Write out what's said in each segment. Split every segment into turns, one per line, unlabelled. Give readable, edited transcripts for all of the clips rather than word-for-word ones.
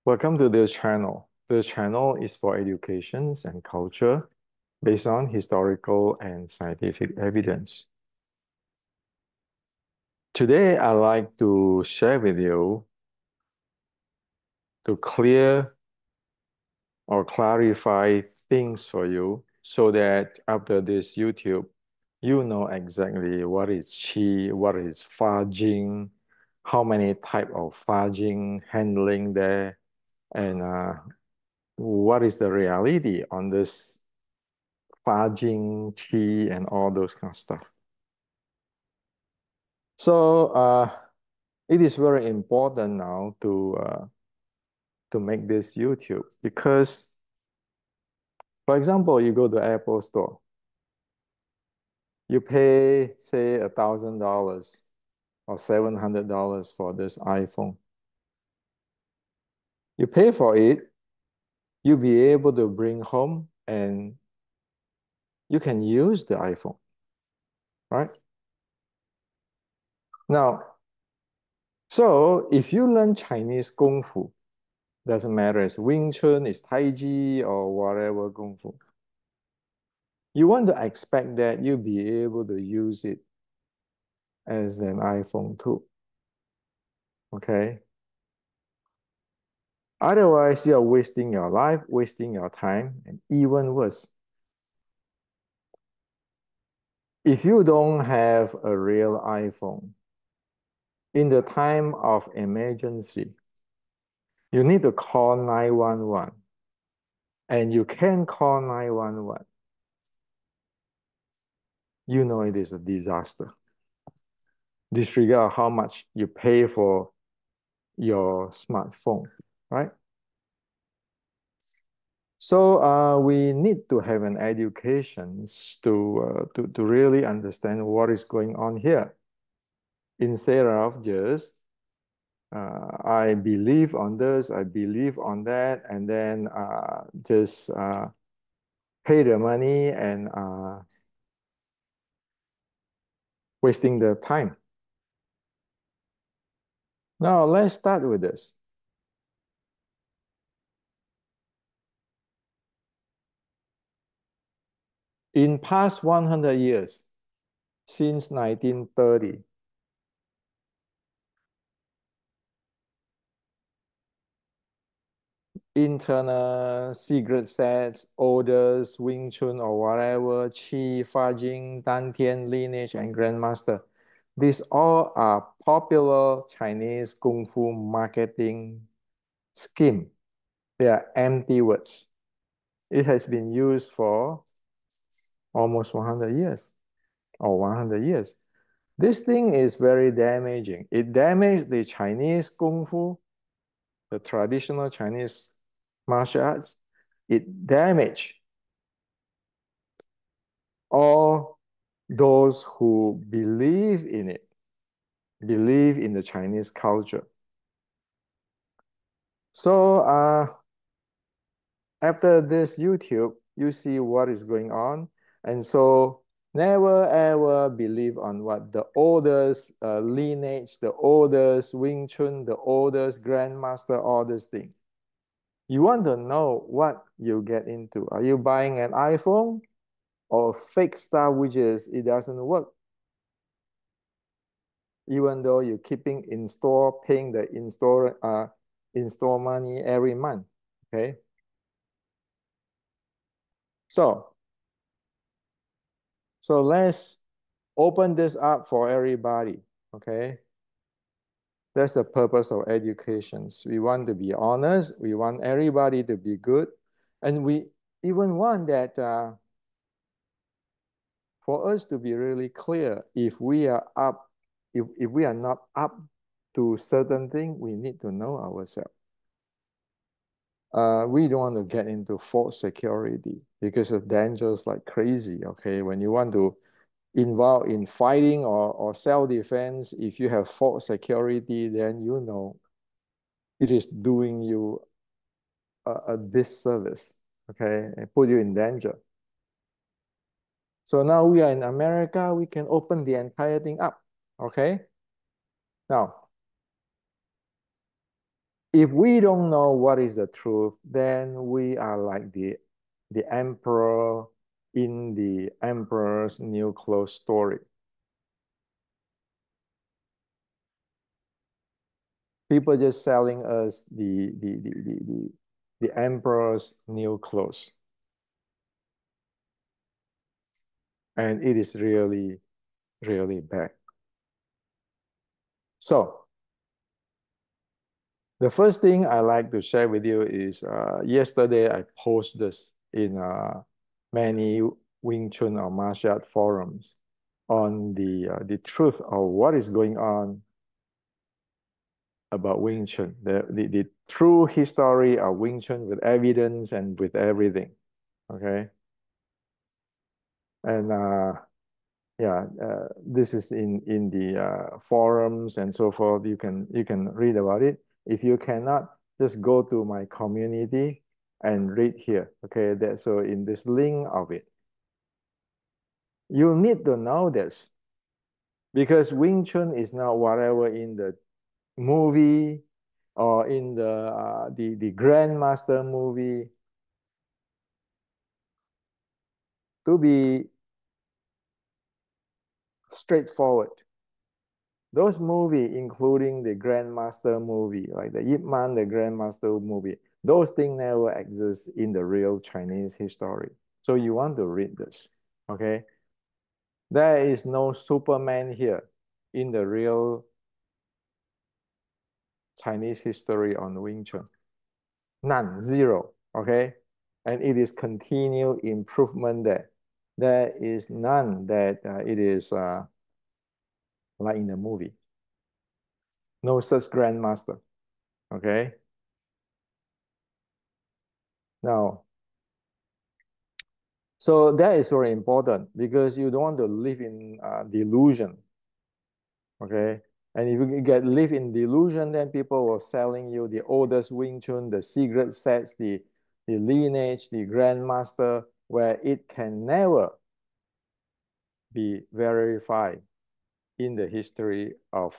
Welcome to this channel. This channel is for educations and culture based on historical and scientific evidence. Today, I'd like to share with you to clear or clarify things for you so that after this YouTube, you know exactly what is Qi, what is Fajin, how many type of Fajin handling there, and what is the reality on this Fajin, Qi, and all those kind of stuff. So it is very important now to make this YouTube because, for example, you go to Apple Store, you pay say $1,000 or $700 for this iPhone. You pay for it, you'll be able to bring home and you can use the iPhone, right? Now, so if you learn Chinese Kung Fu, doesn't matter, it's Wing Chun, it's Tai Chi, or whatever Kung Fu. You want to expect that you'll be able to use it as an iPhone too, okay? Otherwise, you're wasting your life, wasting your time, and even worse, if you don't have a real iPhone, in the time of emergency, you need to call 911, and you can call 911. You know it is a disaster. Disregard how much you pay for your smartphone, right? So we need to have an education to really understand what is going on here instead of just I believe on this, I believe on that, and then just pay the money and wasting the time. Now let's start with this. In past 100 years, since 1930, internal secret sets, orders, Wing Chun or whatever, Qi, Fajin, Dantian, lineage, and Grandmaster. These all are popular Chinese Kung Fu marketing scheme. They are empty words. It has been used for almost 100 years or 100 years. This thing is very damaging. It damaged the Chinese Kung Fu, the traditional Chinese martial arts. It damaged all those who believe in it, believe in the Chinese culture. So after this YouTube, you see what is going on. And so never ever believe on what the oldest lineage, the oldest Wing Chun, the oldest Grandmaster, all these things. You want to know what you get into. Are you buying an iPhone or fake stuff which is it doesn't work? Even though you're keeping in store, paying the in-store money every month, okay? So let's open this up for everybody, okay? That's the purpose of education. We want to be honest. We want everybody to be good. And we even want that for us to be really clear, if we are up, if we are not up to certain thing, we need to know ourselves. We don't want to get into false security because of dangers like crazy, okay? When you want to involve in fighting or self-defense, if you have false security, then you know it is doing you a disservice, okay? And put you in danger. So now we are in America, we can open the entire thing up, okay? Now, If we don't know what is the truth, then we are like the emperor in the emperor's new clothes story. People just selling us the emperor's new clothes. And it is really, really bad. So the first thing I like to share with you is yesterday I posted this in many Wing Chun or martial art forums on the truth of what is going on about Wing Chun, the true history of Wing Chun with evidence and with everything. Okay. And yeah, this is in the forums and so forth. You can read about it. If you cannot, just go to my community and read here. Okay, that so in this link of it, you need to know this because Wing Chun is not whatever in the movie or in the Grandmaster movie. To be straightforward, those movie, including the Grandmaster movie, like the Yip Man, the Grandmaster movie, those things never exist in the real Chinese history. So you want to read this, okay? There is no Superman here in the real Chinese history on Wing Chun. None, zero, okay? And it is continued improvement there. There is none that it is like in the movie. No such Grandmaster, okay? Now, so that is very important because you don't want to live in delusion, okay? And if you get live in delusion, then people will selling you the oldest Wing Chun, the secret sets, the lineage, the grandmaster, where it can never be verified in the history of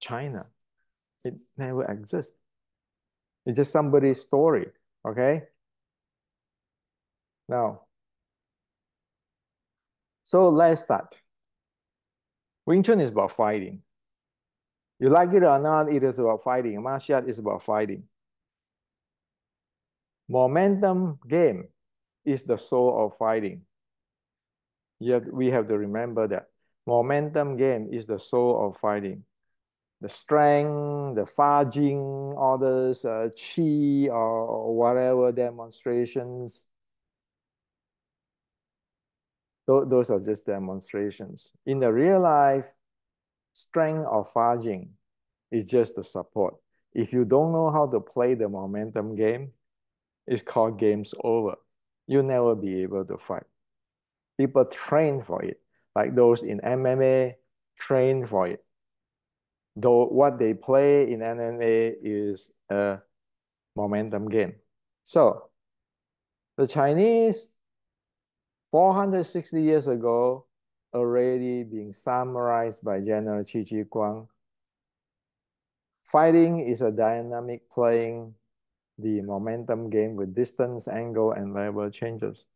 China. It never exists. It's just somebody's story, okay? Now, so let's start. Wing Chun is about fighting. You like it or not, it is about fighting. Martial art is about fighting. Momentum game is the soul of fighting. Yet we have to remember that. Momentum game is the soul of fighting. The strength, the Fajin, all those chi or whatever demonstrations, those are just demonstrations. In the real life, strength of Fajin is just the support. If you don't know how to play the momentum game, it's called games over. You'll never be able to fight. People train for it, like those in MMA train for it. Though what they play in MMA is a momentum game. So the Chinese 460 years ago already being summarized by General Qi Guang. Fighting is a dynamic playing the momentum game with distance, angle, and level changes.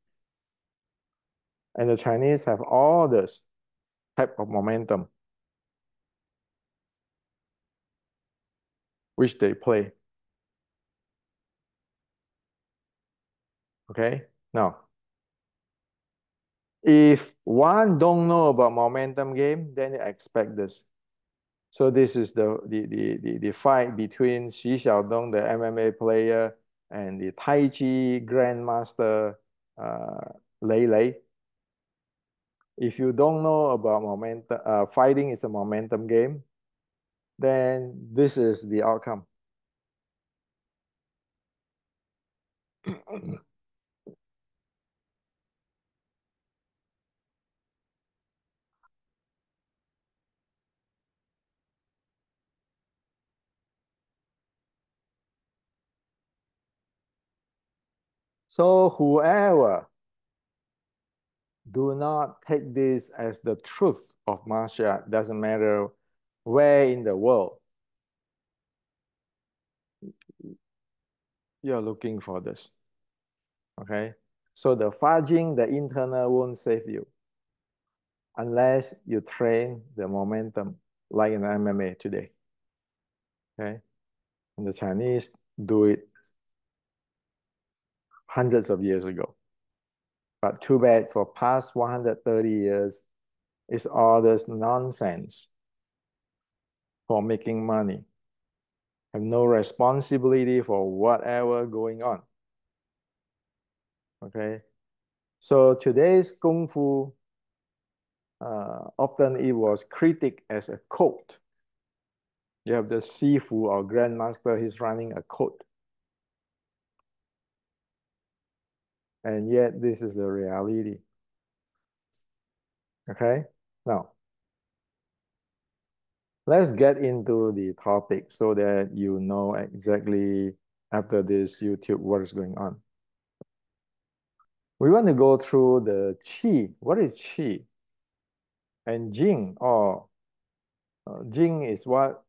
And the Chinese have all this type of momentum, which they play. Okay? Now, if one don't know about momentum game, then you expect this. So this is the fight between Xi Xiaodong, the MMA player, and the Tai Chi grandmaster Lei Lei. If you don't know about momentum, fighting is a momentum game, then this is the outcome. So whoever do not take this as the truth of martial art, doesn't matter where in the world, you're looking for this. Okay. So the Fajin, the internal won't save you unless you train the momentum like in MMA today. Okay. And the Chinese do it hundreds of years ago. But too bad for past 130 years, it's all this nonsense for making money. Have no responsibility for whatever going on. Okay. So today's Kung Fu, often it was critiqued as a cult. You have the Sifu or Grandmaster, he's running a cult. And yet this is the reality. Okay. Now, let's get into the topic so that you know exactly after this YouTube what's going on. We want to go through the Qi. What is Qi? And Jing, or Jing is what?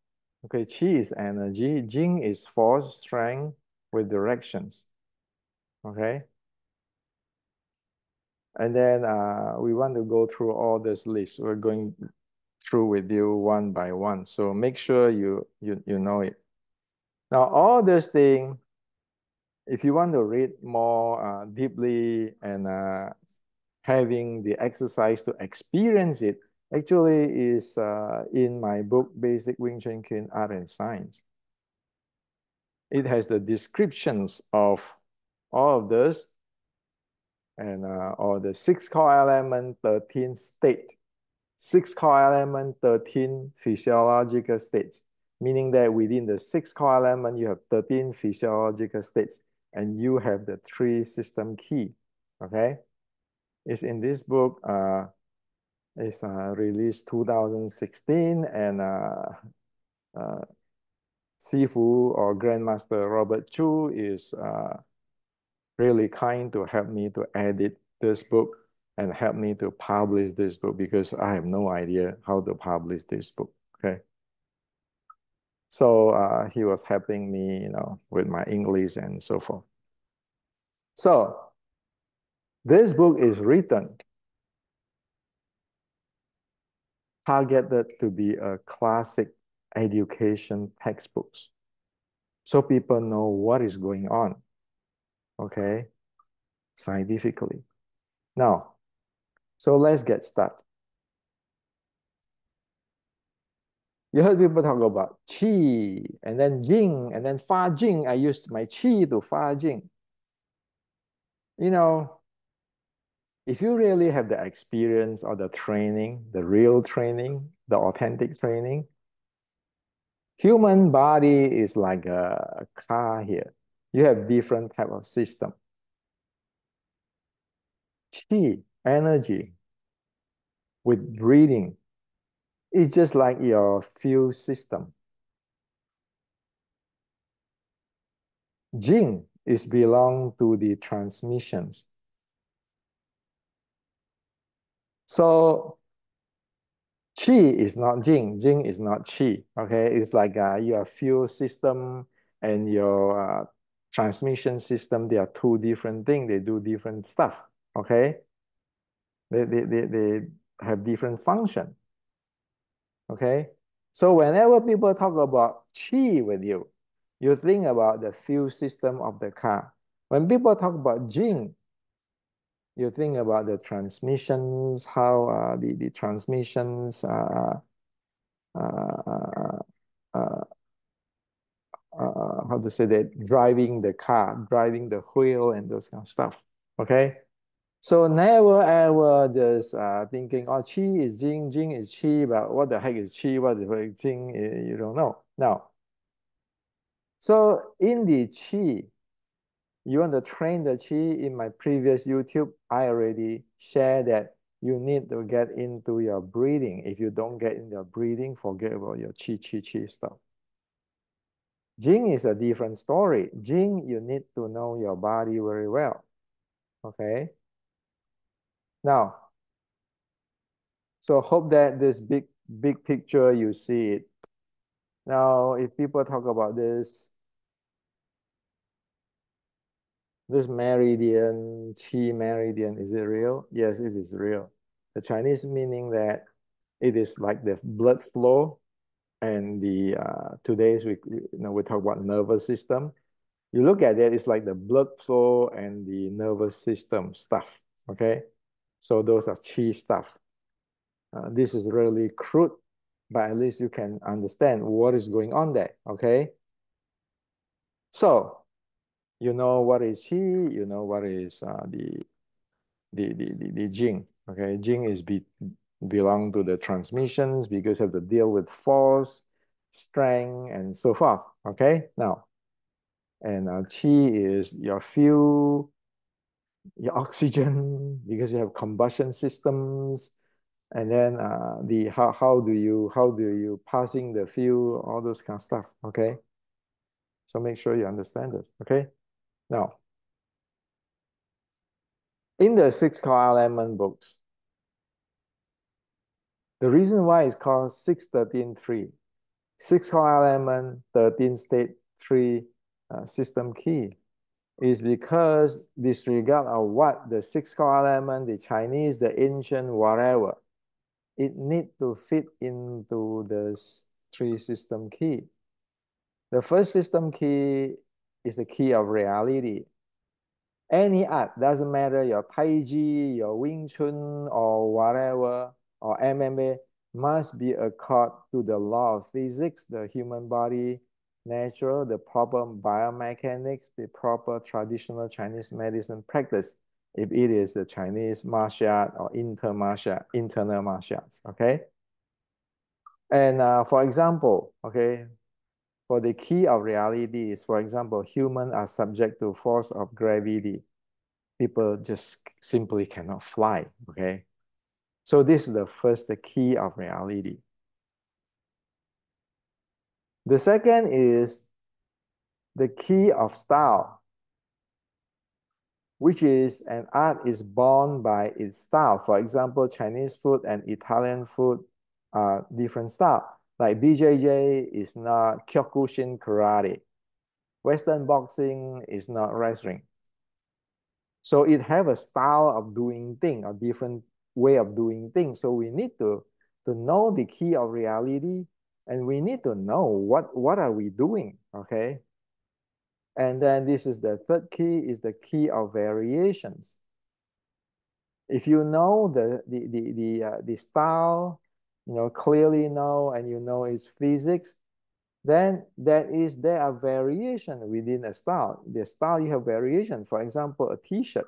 Okay, Qi is energy. Jing is force, strength with directions. Okay. And then we want to go through all this list. We're going through with you one by one. So make sure you know it. Now, all this thing, if you want to read more deeply and having the exercise to experience it, actually is in my book, Basic Wing Chun Kuen Art and Science. It has the descriptions of all of this and or the 6 core element, 13 state. 6 core element, 13 physiological states, meaning that within the 6 core element, you have 13 physiological states, and you have the 3 system key, okay? It's in this book, it's released 2016, and Sifu or Grandmaster Robert Chu is really kind to help me to edit this book and help me to publish this book because I have no idea how to publish this book, okay? So he was helping me, with my English and so forth. So this book is written targeted to be a classic education textbooks. So people know what is going on, okay, scientifically. Now, so let's get started. You heard people talk about qi, and then jing, and then fa jing. I used my qi to fa jing. You know, if you really have the experience or the training, the real training, the authentic training, human body is like a car here. You have different type of system. Qi, energy, with breathing, it's just like your fuel system. Jing is belong to the transmissions. So Qi is not Jing. Jing is not Qi. Okay, it's like your fuel system and your transmission system. They are two different things. They do different stuff. Okay, they have different function. Okay, so whenever people talk about Qi with you, you think about the fuel system of the car. When people talk about Jing, you think about the transmissions, how the transmissions uh, uh, how to say that, driving the car, driving the wheel and those kind of stuff. Okay. So never ever just thinking, oh, qi is jing, jing is qi, but what the heck is qi? What the heck is jing? You don't know. Now, so in the qi, you want to train the qi in my previous YouTube, I already shared that you need to get into your breathing. If you don't get in your breathing, forget about your qi stuff. Jing is a different story. Jing, you need to know your body very well. Okay. Now, so hope that this big picture, you see it. Now, if people talk about this, This meridian, Qi meridian, is it real? Yes, it is real. The Chinese meaning that it is like the blood flow, and the today's we talk about nervous system. You look at it, it's like the blood flow and the nervous system stuff. Okay, so those are Qi stuff. This is really crude, but at least you can understand what is going on there. Okay, so you know what is Qi, you know what is the Jing. Okay, Jing is belong to the transmissions because of the deal with force, strength, and so forth. Okay, now, and Qi is your fuel, your oxygen, because you have combustion systems, and then the how do you passing the fuel, all those kind of stuff. Okay, so make sure you understand this. Okay, now in the six core element books, the reason why it's called 613 3, six core element, 13 state, 3 system key, is because disregard of what the six core element, the Chinese, the ancient, whatever, it need to fit into the three system key. The first system key is the key of reality. Any art, doesn't matter your Tai Chi, your Wing Chun, or whatever, or MMA, must be according to the law of physics, the human body, natural, the proper biomechanics, the proper traditional Chinese medicine practice, if it is the Chinese martial art or internal martial arts, okay? And for example, okay, for the key of reality is, for example, humans are subject to force of gravity. People just simply cannot fly, okay? So this is the first, the key of reality. The second is the key of style, which is an art is born by its style. For example, Chinese food and Italian food are different style. Like BJJ is not Kyokushin karate. Western boxing is not wrestling. So it have a style of doing thing, a different way of doing things. So we need to know the key of reality, and we need to know what are we doing, okay? And then this is the third key, is the key of variations. If you know the style, clearly know, and you know its physics, then there are variation within a style. The style, you have variation. For example, a t-shirt,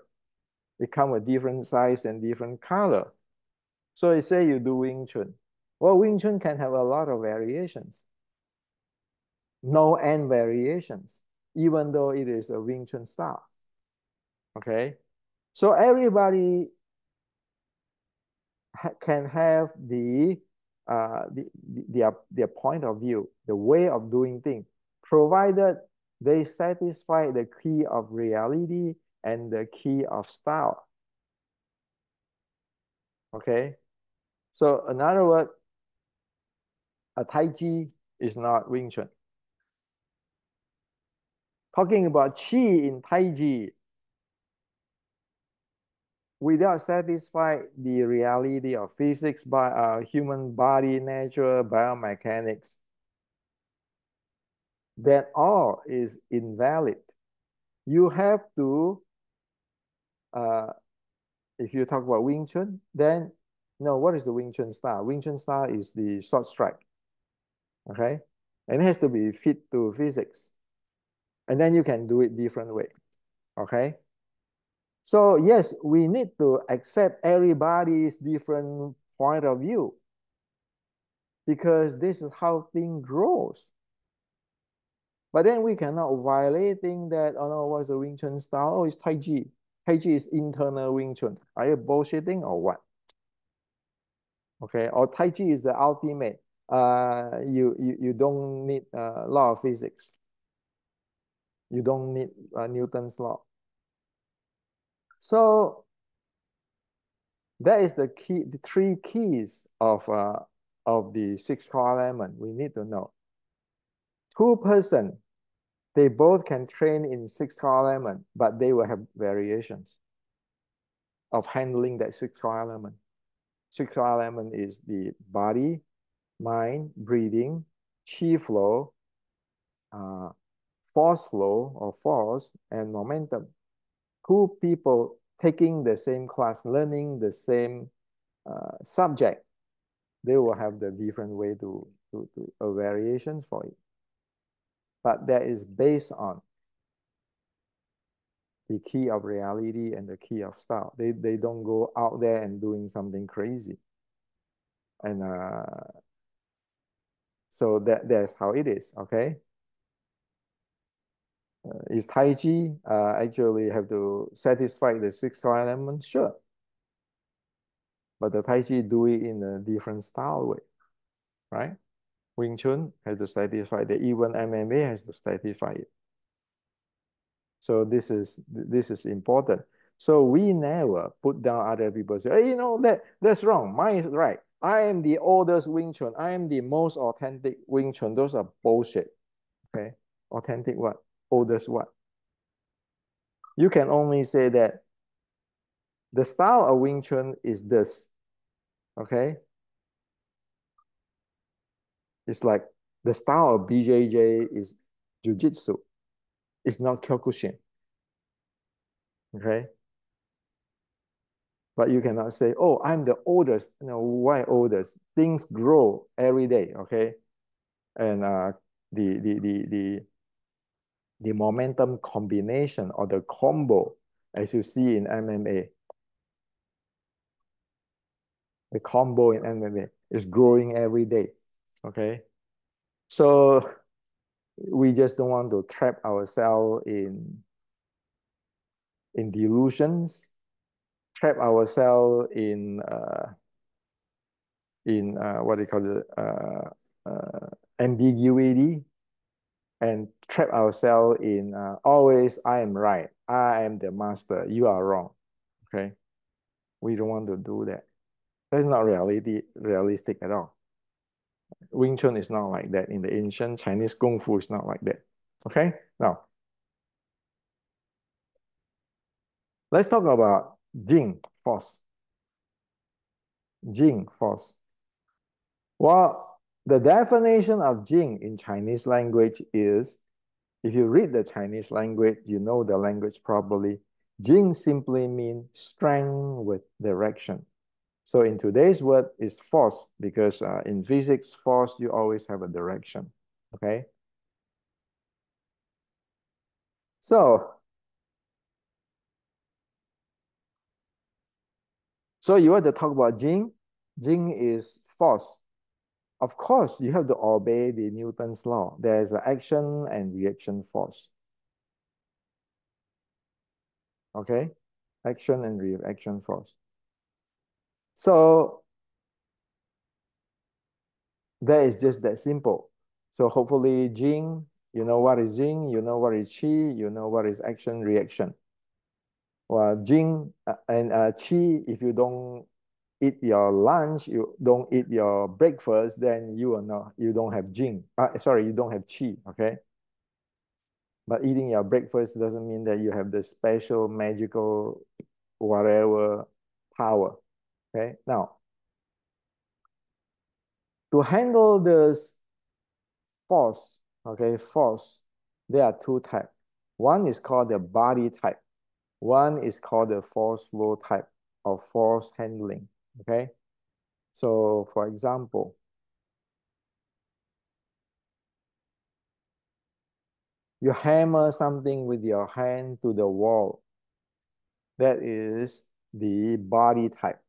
it come with different size and different color. So you say you do Wing Chun. Well, Wing Chun can have a lot of variations. No end variations, even though it is a Wing Chun style. Okay? So everybody can have their point of view, the way of doing things, provided they satisfy the key of reality and the key of style. Okay? So in other words, a Tai Chi is not Wing Chun. Talking about Qi in Tai Chi, without satisfy the reality of physics, human body, nature, biomechanics, that all is invalid. You have to, if you talk about Wing Chun, then what is the Wing Chun style? Wing Chun style is the short strike, okay? And it has to be fit to physics. And then you can do it different way, okay? So yes, we need to accept everybody's different point of view, because this is how thing grows. But then we cannot violating that, oh no, what's the Wing Chun style? Oh, it's Tai Chi. Tai Chi is internal Wing Chun. Are you bullshitting or what? Okay, or Tai Chi is the ultimate. You don't need law of physics. You don't need Newton's law. So that is the key, the three keys of the six core element we need to know. Two person They both can train in six-core element, but they will have variations of handling that six-core element. Six-core element is the body, mind, breathing, chi flow, uh, force flow or force, and momentum. Two people taking the same class, learning the same subject, they will have the different way to variations for it. But that is based on the key of reality and the key of style. They don't go out there and doing something crazy. And so that's how it is, okay? Is Tai Chi actually have to satisfy the six core element? Sure. But the Tai Chi do it in a different style way, right? Wing Chun has to satisfy it. Even MMA has to satisfy it. So this is important. So we never put down other people. Say, hey, that's wrong. Mine is right. I am the oldest Wing Chun. I am the most authentic Wing Chun. Those are bullshit. Okay, authentic what? Oldest what? You can only say that the style of Wing Chun is this. Okay, it's like the style of BJJ is Jiu-Jitsu. It's not Kyokushin. Okay, but you cannot say, oh, I'm the oldest. Why oldest? Things grow every day, okay? And the, the, the, the, the momentum combination or the combo, as you see in MMA, the combo in MMA is growing every day, okay? So we just don't want to trap ourselves in delusions, trap ourselves in what do you call it, ambiguity, and trap ourselves in always I am right, I am the master, you are wrong. Okay, we don't want to do that. That's not realistic at all. Wing Chun is not like that. In the ancient Chinese Kung Fu is not like that. Okay, now let's talk about Jing force. Jing force. Well, the definition of Jing in Chinese language is, if you read the Chinese language, you know the language properly. Jing simply means strength with direction. So in today's word is force, because in physics, force, you always have a direction, okay? So you want to talk about Jing. Jing is force. Of course, you have to obey the Newton's law. There is an action and reaction force. Okay? Action and reaction force. So that is just that simple. So hopefully Jing, you know what is Jing, you know what is Qi, you know what is action, reaction. Well, Jing and Qi, if you don't eat your lunch, you don't eat your breakfast, then you don't have Jing. Sorry, you don't have Qi, okay? But eating your breakfast doesn't mean that you have the special, magical, whatever power, okay? Now, to handle this force, okay, force, there are two types. One is called the body type. One is called the force flow type of force handling, okay? So, for example, you hammer something with your hand to the wall. That is the body type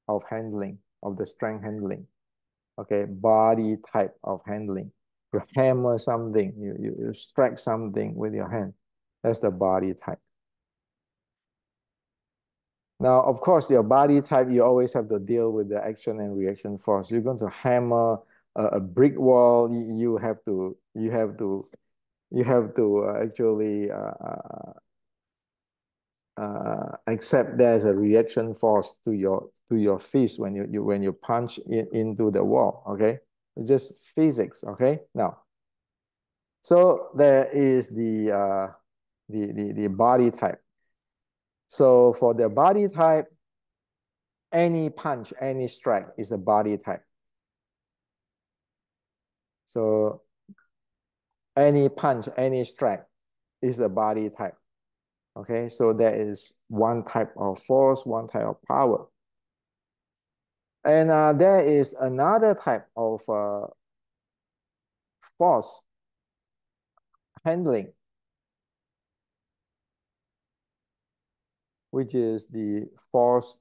of handling, of the strength handling. Okay, body type of handling. You hammer something, you strike something with your hand. That's the body type. Now, of course, your body type, you always have to deal with the action and reaction force. You're going to hammer a brick wall. You have to actually accept there's a reaction force to your fist when you punch into the wall. Okay, it's just physics. Okay, now So there is the body type. So for the body type, any punch, any strike is a body type. So any punch, any strike is a body type. Okay, so there is one type of force, one type of power. And there is another type of force handling, which is the force,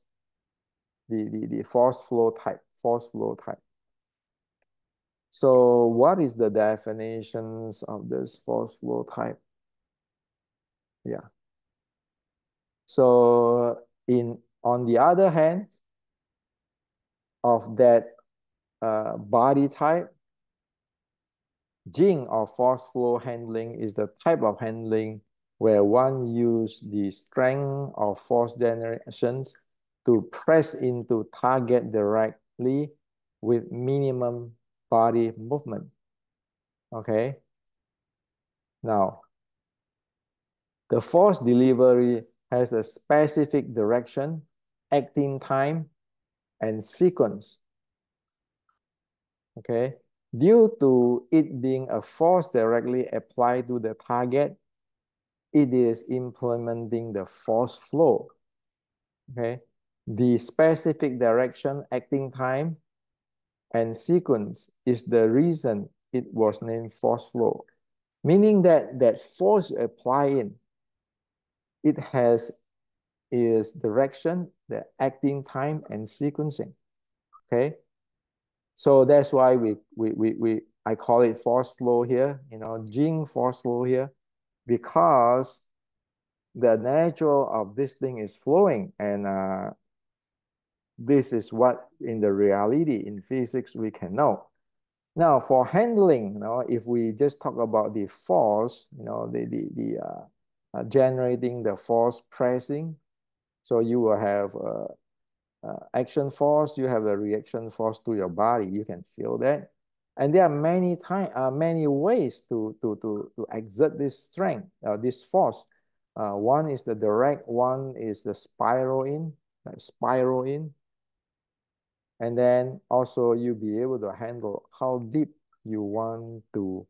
the force flow type, force flow type. So what is the definitions of this force flow type? Yeah. So on the other hand of that body type, Jing or force flow handling is the type of handling where one use the strength of force generations to press into target directly with minimum body movement. Okay. Now, the force delivery has a specific direction, acting time, and sequence. Okay. Due to it being a force directly applied to the target, it is implementing the force flow. Okay. The specific direction, acting time, and sequence is the reason it was named force flow. Meaning that that force applying, it has its direction, the acting time, and sequencing. Okay. So that's why I call it force flow here, Jing force flow here, because the nature of this thing is flowing, and this is what in the reality in physics we can know. Now for handling, if we just talk about the force, generating the force pressing, so you will have action force, you have a reaction force to your body, you can feel that. And there are many ways to exert this strength, this force. One is the direct, one is the spiral in, like spiral in. And then also you'll be able to handle how deep you want to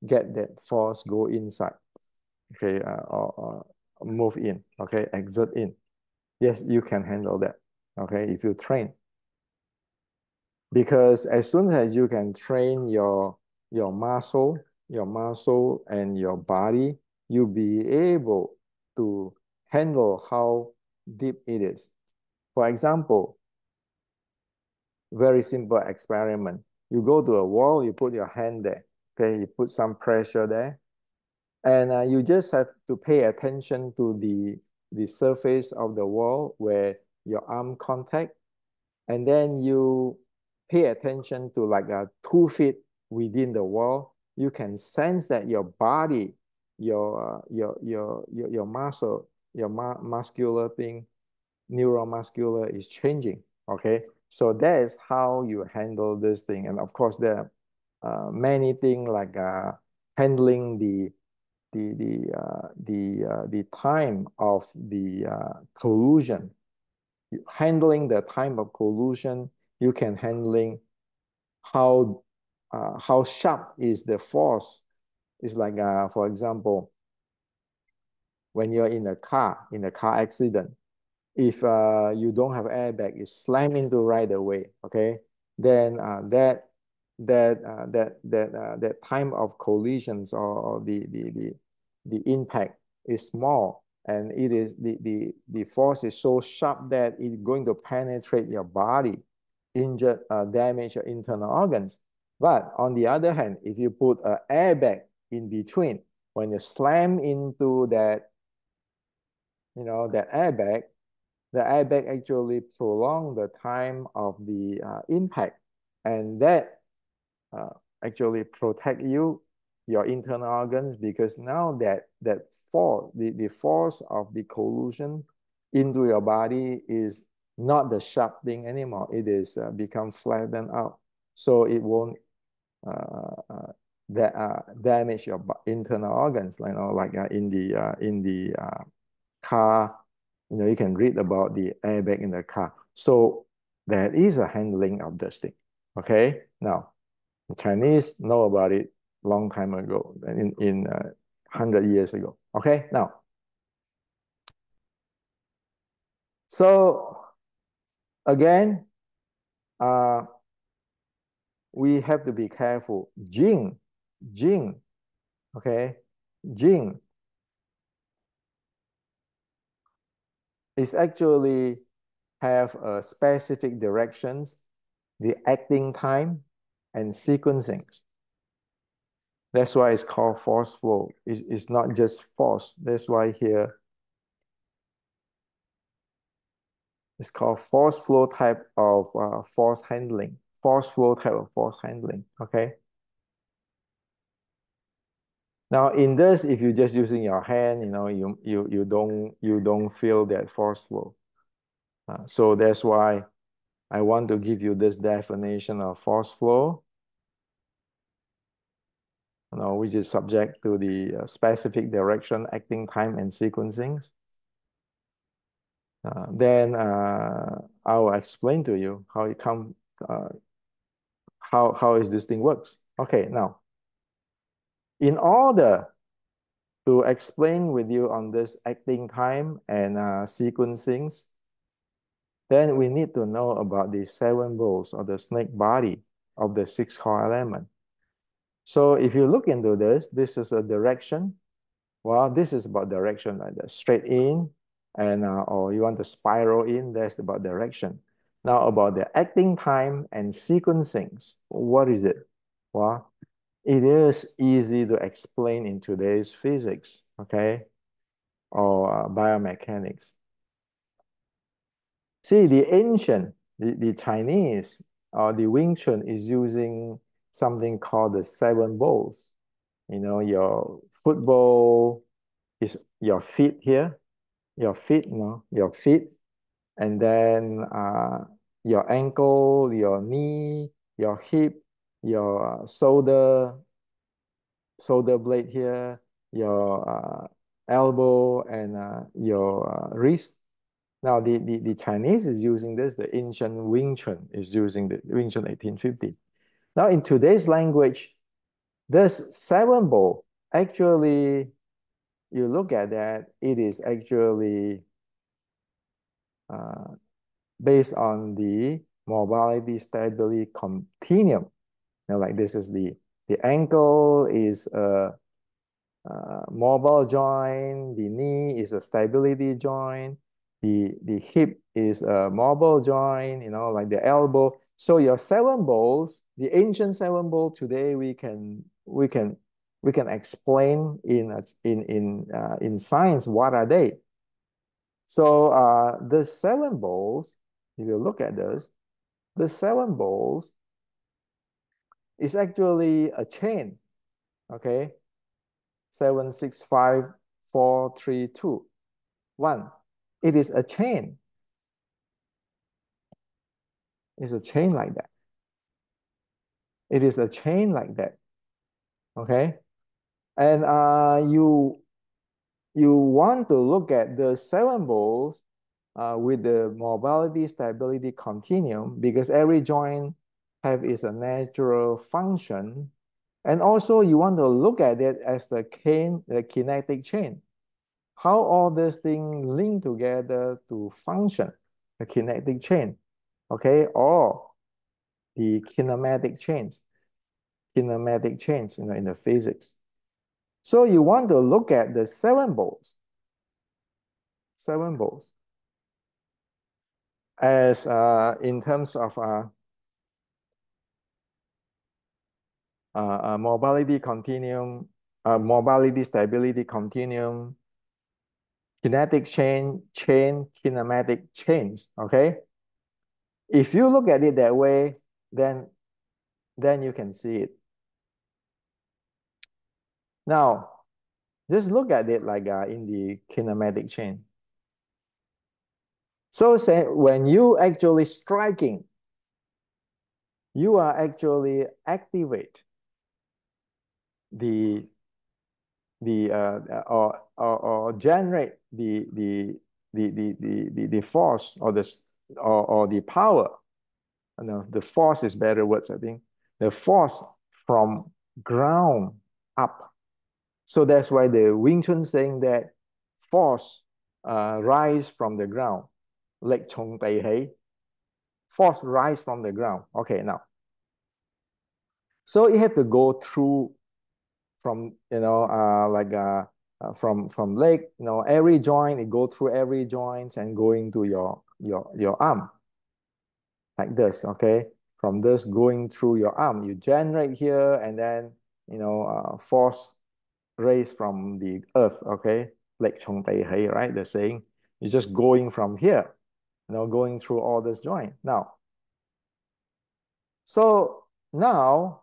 get that force go inside, okay, or move in, okay, exert in. Yes, you can handle that, okay, if you train. Because as soon as you can train your muscle, and your body, you'll be able to handle how deep it is. For example, very simple experiment. You go to a wall, you put your hand there, okay, you put some pressure there, and you just have to pay attention to the surface of the wall where your arm contact, and then you pay attention to like 2 feet within the wall. You can sense that your body, your muscle, your muscular thing, neuromuscular is changing. Okay, so that is how you handle this thing. And of course, there are many things like handling the time of the collusion. Handling the time of collusion, you can handling how sharp is the force. It's like for example, when you're in a car accident, if you don't have airbag, you slam into right away, okay? Then that time of collisions, or the impact is small, and it is the force is so sharp that it's going to penetrate your body, injure, damage your internal organs. But on the other hand, if you put an airbag in between, when you slam into that airbag, the airbag actually prolong the time of the impact, and that uh, actually protect your internal organs, because now that force, the force of the collusion into your body is not the sharp thing anymore. It is become flattened out, so it won't that damage your internal organs. You know, like in the car, you know, you can read about the airbag in the car. So there is a handling of this thing. Okay, now the Chinese know about it long time ago, in 100 years ago. Okay, now so again, uh, we have to be careful. Jing, okay, Jing is actually have specific directions, the acting time, and sequencing. That's why it's called force flow. It's not just force. That's why here it's called force flow type of force handling. Force flow type of force handling. Okay. Now in this, if you're just using your hand, you know, you don't feel that force flow. So that's why I want to give you this definition of force flow, you know, which is subject to the specific direction, acting time, and sequencing. Then I will explain to you how it come, uh, how is this thing works. Okay, now in order to explain with you on this acting time and sequencings, then we need to know about the seven bowls or the snake body of the six core element. So if you look into this is a direction. Well, this is about direction, like the straight in, and or you want to spiral in, that's about direction. Now about the acting time and sequencings, what is it? Well, it is easy to explain in today's physics, okay, or biomechanics. See, the Chinese or the Wing Chun is using something called the seven bowls. You know, your football is your feet here, your feet, no, your feet, and then your ankle, your knee, your hip, your shoulder blade here, your elbow, and your wrist. Now, the Chinese is using this, the ancient Wing Chun is using the Wing Chun 1850. Now, in today's language, this seven bowl, actually, you look at that, it is actually uh, based on the mobility stability continuum. You know, like this is the ankle is a mobile joint, the knee is a stability joint, the hip is a mobile joint, you know, like the elbow. So your seven bowls, the ancient seven bowl, today we can explain in science what are they. So the seven bowls, if you look at this, the seven bowls is actually a chain, okay? 7, 6, 5, 4, 3, 2, 1. It is a chain. It's a chain like that. It is a chain like that, okay? And you want to look at the seven bowls with the mobility stability continuum because every joint have its a natural function. And also you want to look at it as the kinetic chain. How all these things link together to function, the kinetic chain, okay? Or the kinematic chains, you know, in the physics. So you want to look at the seven bowls as in terms of mobility continuum, mobility stability continuum, kinetic chain, kinematic chains. Okay. If you look at it that way, then you can see it. Now, just look at it like in the kinematic chain. So say when you actually striking, you are actually activate the or generate the force or or the power. No, the force is better words, I think. The force from ground up. So that's why the Wing Chun saying that force rise from the ground. Lực從地起. Force rise from the ground. Okay, now. So you have to go through from, from leg, every joint, it go through every joint and going to your arm like this, okay? From this going through your arm, you generate here and then, force raised from the earth, okay? Like Chong Tai Hei, right? The saying. It's just going from here, going through all this joint. Now, so now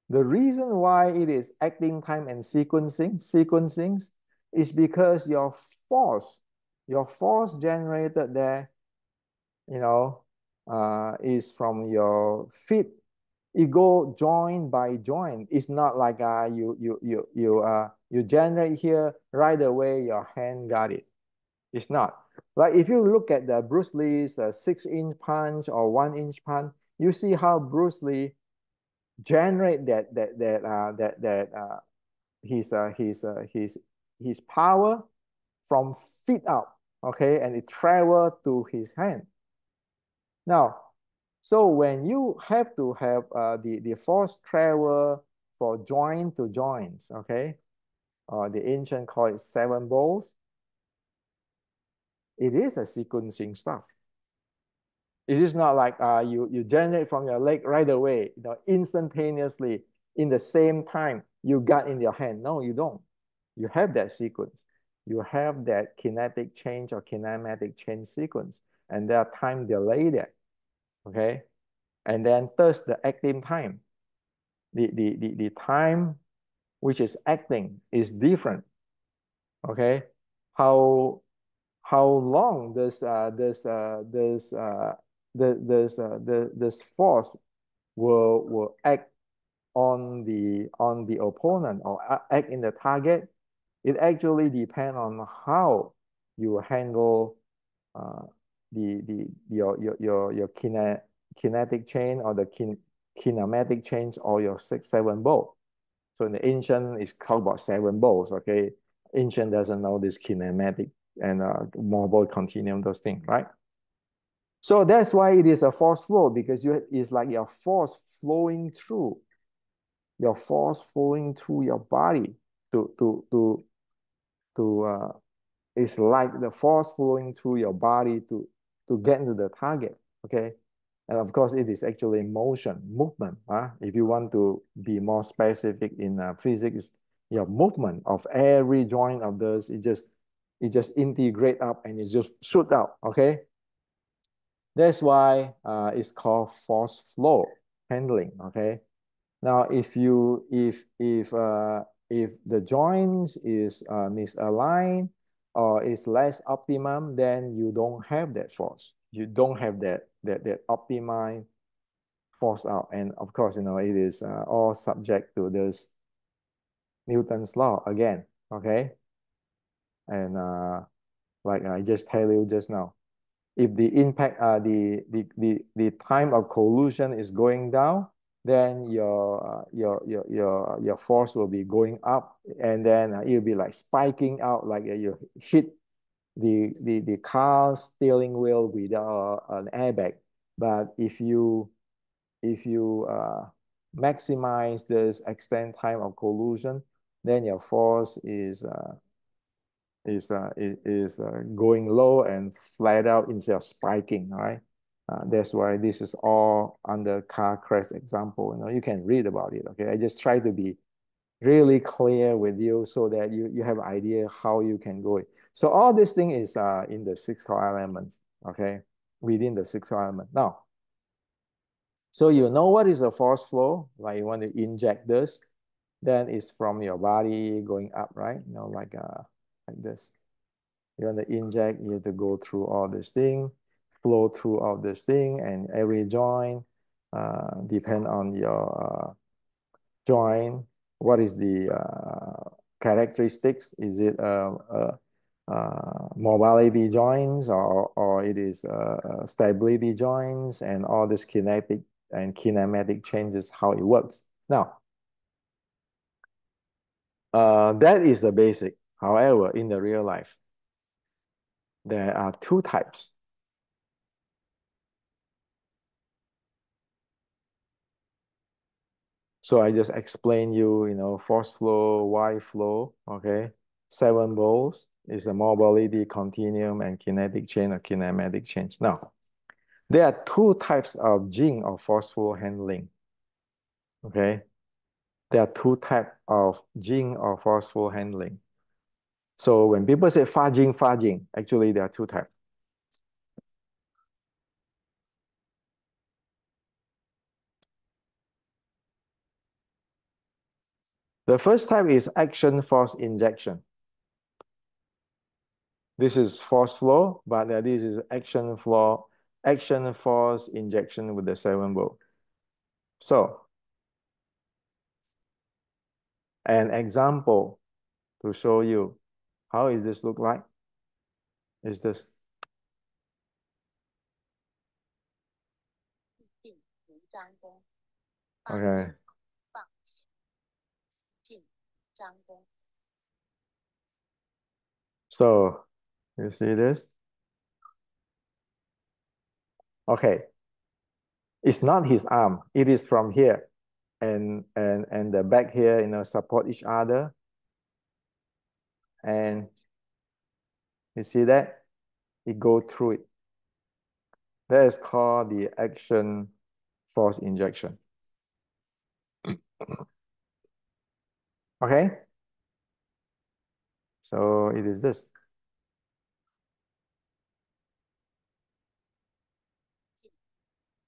the reason why it is acting time and sequencing is because your force generated there, is from your feet. It go joint by joint. It's not like you generate here right away. Your hand got it. It's not. Like if you look at the Bruce Lee's 6-inch punch or 1-inch punch, you see how Bruce Lee generate his power from feet up, okay, and it travel to his hand. Now, so when you have to have the force travel for joint to joints, okay, the ancient call it 7 balls, it is a sequencing stuff. It is not like you generate from your leg right away, instantaneously in the same time you got in your hand. No, you don't. You have that sequence. You have that kinetic change or kinematic change sequence, and there are time delay there. Okay, and then thus the acting time, the time which is acting is different. Okay, how long this force will act on the opponent or act in the target? It actually depends on how you handle your kinetic chain or the kinematic chains or your 6-7 ball. So in the ancient, it's called about 7 balls. Okay, ancient doesn't know this kinematic and mobile continuum, those things, right? So that's why it is a force flow, because it's like your force flowing through your body to it's like the force flowing through your body to get into the target. Okay, and of course it is actually movement. If you want to be more specific in physics, your movement of every joint of this, it just integrate up and it just shoot out. Okay, that's why it's called force flow handling. Okay, now if the joints is misaligned or is less optimum, then you don't have that force. You don't have that optimized force out. And of course, it is all subject to this Newton's law again. Okay, and like I just tell you just now, if the impact the time of collision is going down, then your force will be going up, and then it'll be like spiking out, like you hit the car steering wheel without an airbag. But if you maximize this extend time of collision, then your force is going low and flat out instead of spiking, right? That's why this is all under car crash example. You can read about it. Okay, I just try to be really clear with you so that you have an idea how you can go it. So all this thing is in the 6 elements. Okay, within the 6 element. Now, so you know what is a force flow? Like you want to inject this, then it's from your body going up, right? Like this. You want to inject, you have to go through all this thing, flow through all this thing, and every joint depend on your joint. What is the characteristics? Is it mobility joints, or it is stability joints, and all this kinetic and kinematic changes, how it works. Now, that is the basic. However, in the real life, there are two types. So I just explain you, force flow, Y flow, okay? 7 volts is a mobility continuum and kinetic change or kinematic change. Now, there are two types of Jing or force flow handling, okay? There are two types of Jing or force flow handling. So when people say Fajin, Fajin, actually there are two types. The first type is action force injection. This is force flow, but this is action flow, action force injection with the 7 volt. So an example to show you how is this look like is this. Okay. So you see this? Okay. It's not his arm. It is from here. And the back here, support each other. And you see that? It go through it. That is called the action force injection. Okay? So it is this.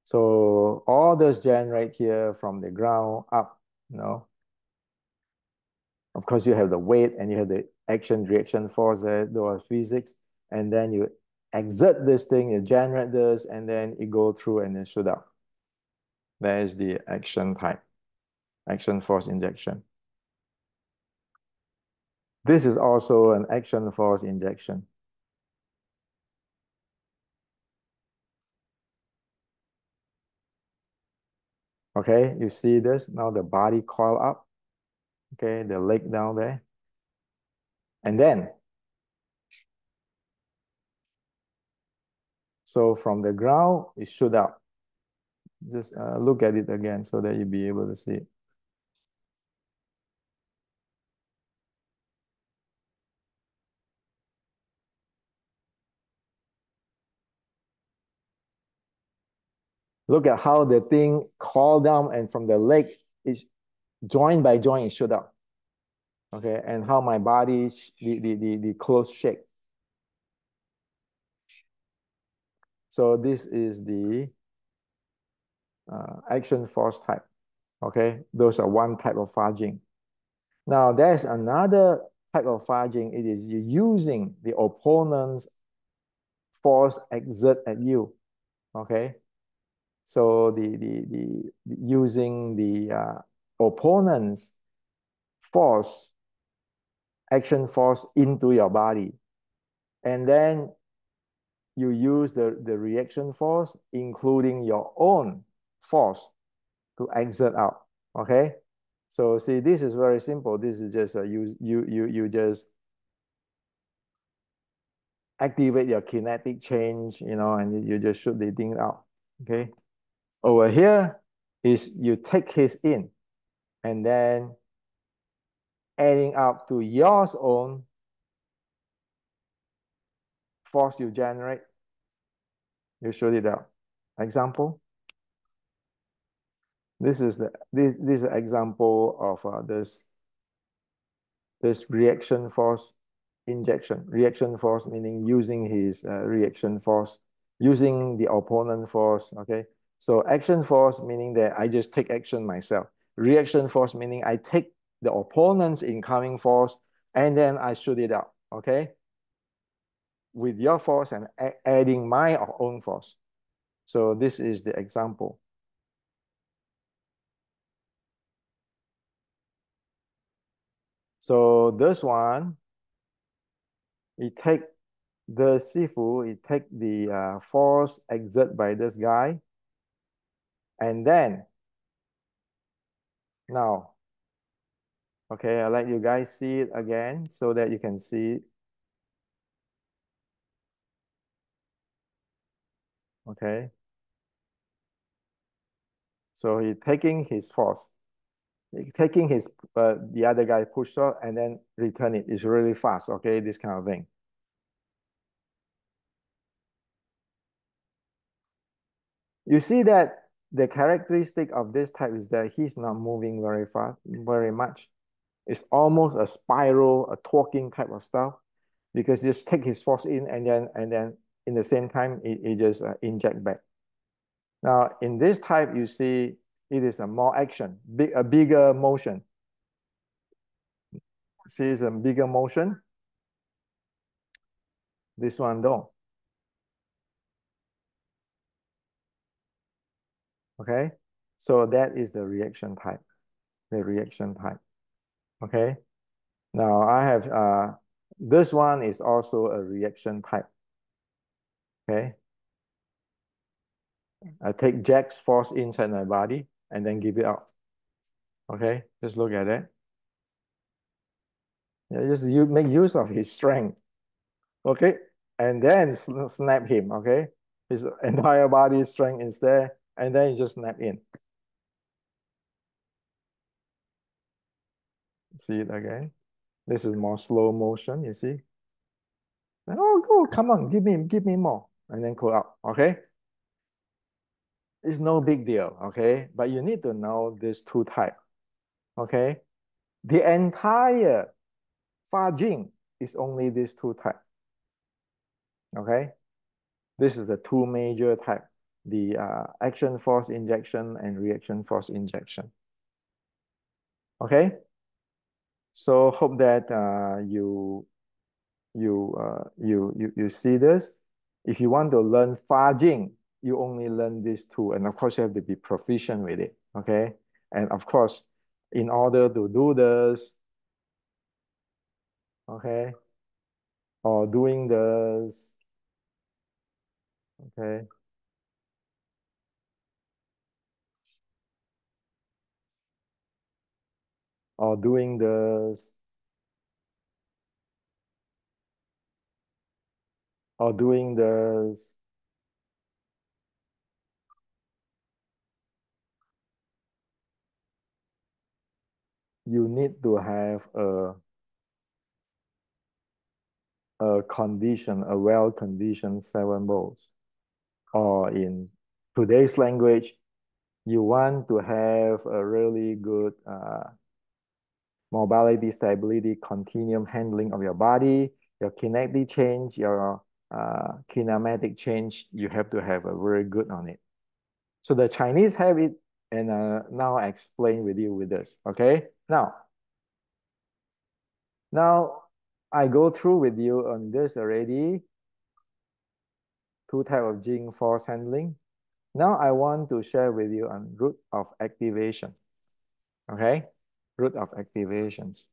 So all those generate here from the ground up, Of course, you have the weight and you have the action reaction force, those physics, and then you exert this thing, you generate this, and then it go through and then shoot out. That is the action type, action force injection. This is also an action force injection. Okay, you see this? Now the body coil up. Okay, the leg down there. And then, so from the ground, it shoot out. Just look at it again so that you'll be able to see it. Look at how the thing call down and from the leg, it's joint by joint, it shoot out. Okay, and how my body, the clothes shake. So this is the action force type. Okay, those are one type of fudging. Now there's another type of fudging. It is using the opponent's force exert at you. Okay, so the using the opponent's force, action force into your body, and then you use the reaction force, including your own force to exert out. Okay. So see, this is very simple. This is just you just activate your kinetic change, and you just shoot the thing out. Okay. Over here is you take his in and then adding up to your own force you generate, you shoot it out. Example. This is this example of this reaction force injection. Reaction force meaning using his reaction force, using the opponent force. Okay, so action force meaning that I just take action myself. Reaction force meaning I take the opponent's incoming force and then I shoot it out. Okay, with your force and adding my own force. So this is the example. So this one, it take the Sifu, it take the force exert by this guy, and then now, okay, I'll let you guys see it again so that you can see it. Okay, so he taking his force, taking his the other guy push shot and then return it. It's really fast. Okay, this kind of thing. You see that the characteristic of this type is that he's not moving very fast, very much. It's almost a spiral, a talking type of stuff, because just take his force in and then in the same time it just inject back. Now in this type, you see it is a more action, a bigger motion. See, it's a bigger motion. This one don't. Okay, so that is the reaction type. The reaction type. Okay. Now I have this one is also a reaction type. Okay. I take Jack's force inside my body and then give it out. Okay, just look at it. Yeah, just you make use of his strength. Okay, and then snap him. Okay, his entire body strength is there, and then you just snap in. See it again. This is more slow motion. You see? Oh, go, come on, give me more, and then go out. Okay, it's no big deal. Okay, but you need to know these two types. Okay, the entire Fajin is only these two types. Okay, this is the two major type, the action force injection and reaction force injection. Okay, so hope that you see this. If you want to learn Fajin, you only learn these two, and of course you have to be proficient with it. Okay, and of course, in order to do this, okay, or doing this, okay, or doing this, or doing this, you need to have a condition, a well-conditioned seven balls. Or in today's language, you want to have a really good mobility, stability, continuum handling of your body, your kinetic change, your kinematic change. You have to have a very good on it. So the Chinese have it, and now I explain with you with this. Okay, now I go through with you on this already. Two type of Jing force handling. Now I want to share with you on route of activation. Okay, route of activations.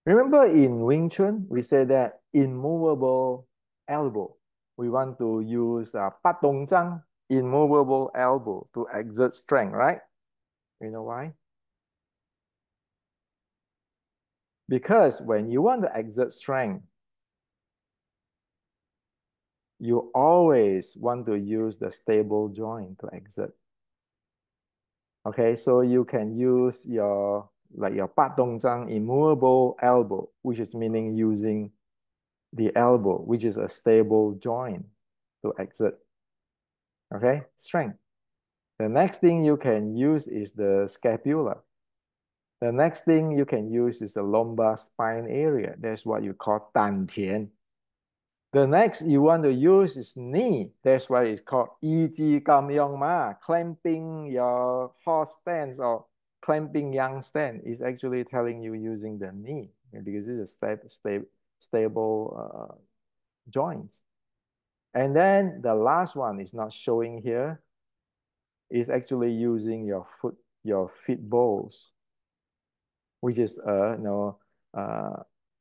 Remember in Wing Chun, we said that immovable elbow. We want to use Pat Dong Zhang, immovable elbow to exert strength, right? You know why? Because when you want to exert strength, you always want to use the stable joint to exert. Okay, so you can use your like your Pat Dong Zhang immovable elbow, which is meaning using the elbow, which is a stable joint to exert. Okay, strength. The next thing you can use is the scapula. The next thing you can use is the lumbar spine area. That's what you call 丹田. The next you want to use is knee. That's why it's called 一肌 kam yong ma, clamping your horse stance or clamping yang stand is actually telling you using the knee, okay, because it's a stable joints. And then the last one is not showing here, is actually using your feet balls, which is uh,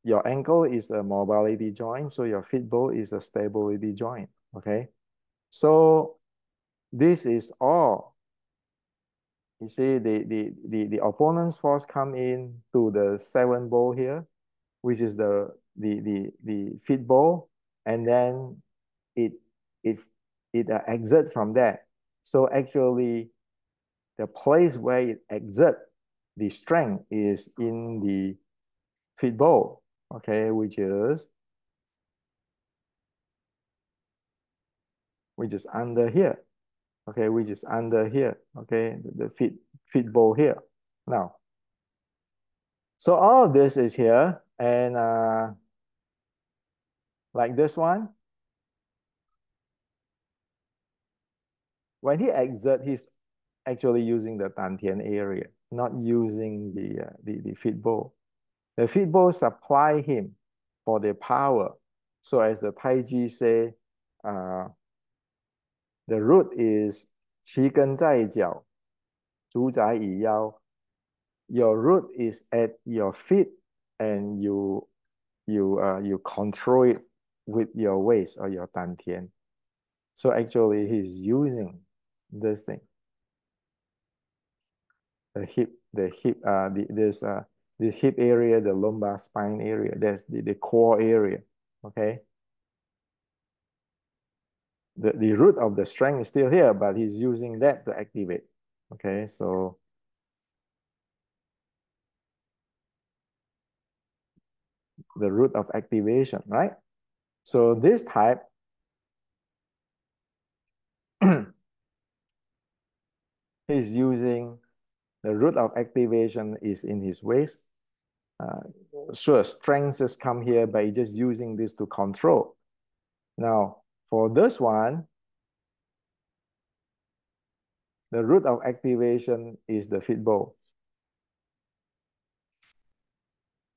your ankle is a mobility joint, so your feet ball is a stability joint. Okay, so this is all. You see, the opponent's force come in to the 7 ball here, which is the feet ball, and then it it exert from there. So actually, the place where it exert the strength is in the feet ball, okay, which is under here, okay, which is under here, okay, the feet ball here. Now, so all of this is here, and like this one, when he exert, he's actually using the dantian area, not using the feet ball. The feet ball supply him for the power. So as the Taiji say, the root is 其根在脚，主宰以腰. Your root is at your feet, and you control it with your waist or your dantian. So actually, he's using this thing, this hip area, the lumbar spine area. That's the core area. Okay. The root of the strength is still here, but he's using that to activate. Okay, so the root of activation, right? So this type, he's using the root of activation is in his waist. Sure, strength just come here, but he's just using this to control. Now, for this one, the root of activation is the feet ball.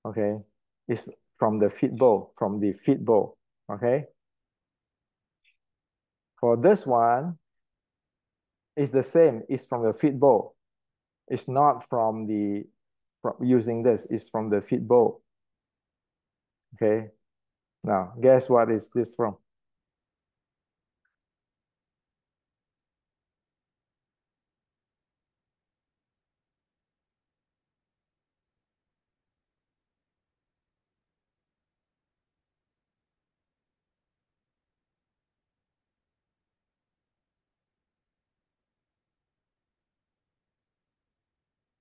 Okay, it's from the feet ball, Okay. For this one, it's the same. It's from the feet ball. It's not from using this. It's from the feet ball. Okay. Now, guess what is this from?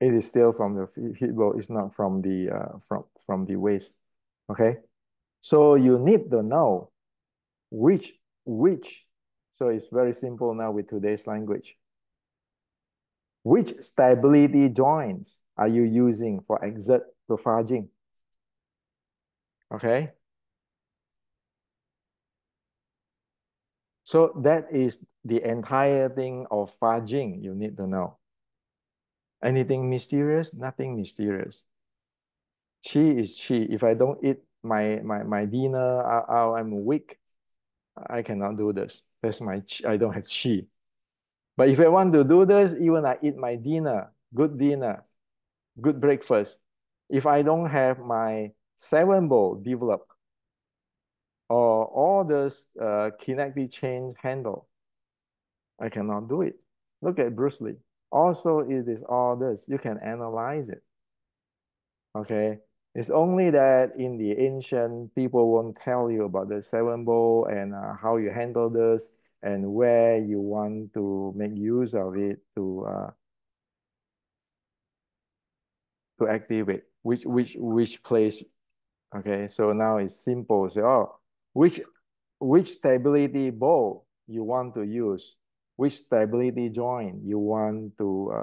It is still from the feet ball. It's not from the waist. Okay. So you need to know which. So it's very simple now with today's language. Which stability joints are you using for exert to Fajin? Okay. So that is the entire thing of Fajin you need to know. Anything mysterious? Nothing mysterious. Qi is qi. If I don't eat my dinner, I'm weak. I cannot do this. That's my qi. I don't have qi. But if I want to do this, even I eat my dinner, good breakfast. If I don't have my 7 ball developed, or all this kinetic change handle, I cannot do it. Look at Bruce Lee. Also, it is all this. You can analyze it. Okay. It's only that in the ancient, people won't tell you about the 7 ball and how you handle this and where you want to make use of it to activate which place. Okay, so now it's simple. So, which stability ball you want to use, which stability joint you want to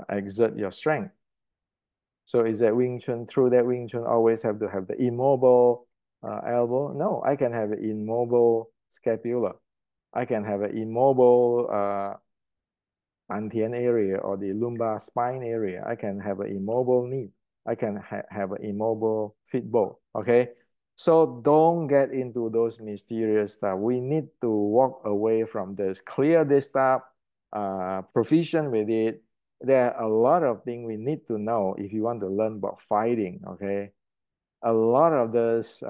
exert your strength. So is that Wing Chun, through that Wing Chun always have to have the immobile elbow? No, I can have an immobile scapula. I can have an immobile dantian area or the lumbar spine area. I can have an immobile knee. I can have an immobile feet bow. Okay. So don't get into those mysterious stuff. We need to walk away from this. Clear this stuff, proficient with it. There are a lot of things we need to know if you want to learn about fighting. Okay. A lot of this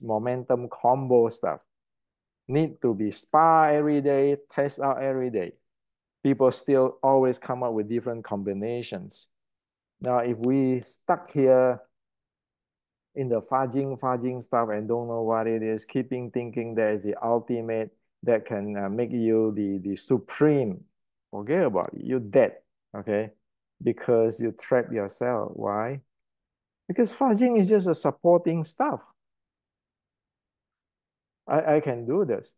momentum combo stuff need to be spar every day, test out every day. People still always come up with different combinations. Now, if we stuck here in the fudging stuff and don't know what it is, keeping thinking that is the ultimate that can make you the supreme, forget about it. You're dead, okay? Because you trap yourself. Why? Because fudging is just a supporting stuff. I can do this.